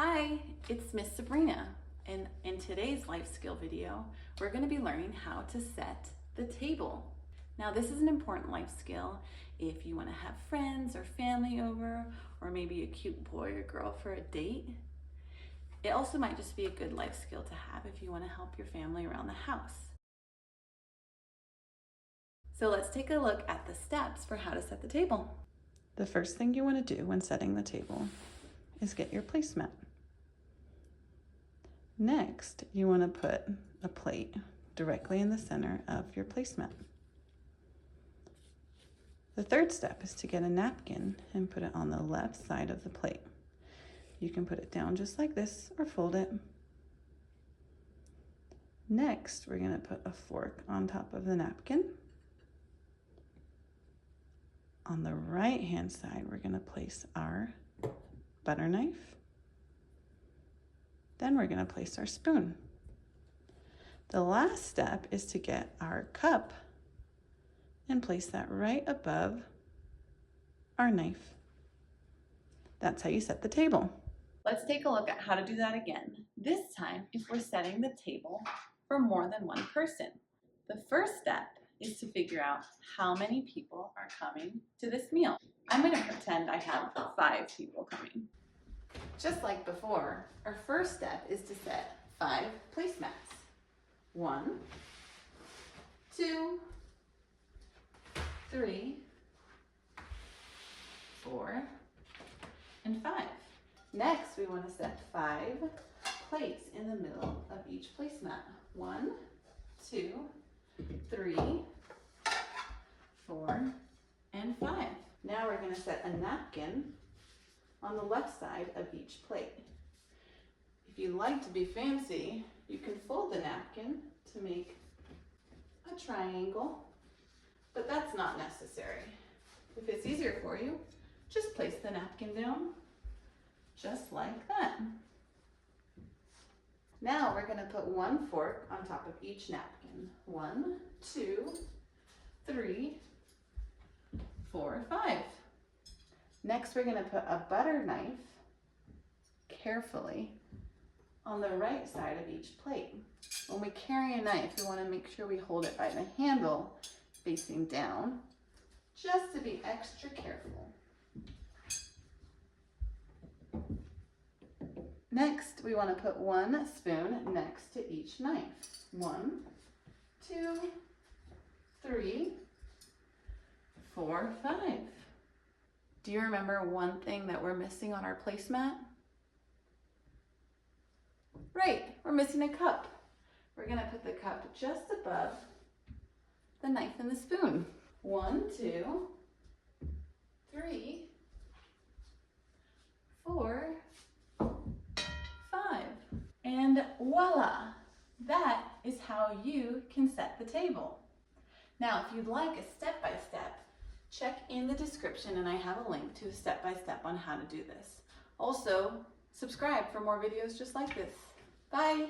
Hi, it's Miss Sabrina, and in today's life skill video, we're going to be learning how to set the table. Now, this is an important life skill if you want to have friends or family over, or maybe a cute boy or girl for a date. It also might just be a good life skill to have if you want to help your family around the house. So let's take a look at the steps for how to set the table. The first thing you want to do when setting the table is get your placemat. Next, you want to put a plate directly in the center of your placemat. The third step is to get a napkin and put it on the left side of the plate. You can put it down just like this or fold it. Next, we're going to put a fork on top of the napkin. On the right hand side, we're going to place our butter knife. Then we're going to place our spoon. The last step is to get our cup and place that right above our knife. That's how you set the table. Let's take a look at how to do that again. This time, if we're setting the table for more than one person. The first step is to figure out how many people are coming to this meal. I'm going to pretend I have 5 people coming. Just like before, our first step is to set 5 placemats. 1, 2, 3, 4, and 5. Next, we want to set 5 plates in the middle of each placemat. 1, 2, 3, 4, and 5. Now we're going to set a napkin on the left side of each plate. If you like to be fancy, you can fold the napkin to make a triangle, but that's not necessary. If it's easier for you, just place the napkin down, just like that. Now we're going to put 1 fork on top of each napkin. 1, 2, 3, 4, 5. Next, we're going to put a butter knife carefully on the right side of each plate. When we carry a knife, we want to make sure we hold it by the handle facing down, just to be extra careful. Next, we want to put 1 spoon next to each knife. 1, 2, 3, 4, 5. Do you remember one thing that we're missing on our placemat? Right, we're missing a cup. We're going to put the cup just above the knife and the spoon. 1, 2, 3, 4, 5. And voila! That is how you can set the table. Now, if you'd like a step-by-step, check in the description and I have a link to a step-by-step on how to do this. Also, subscribe for more videos just like this. Bye!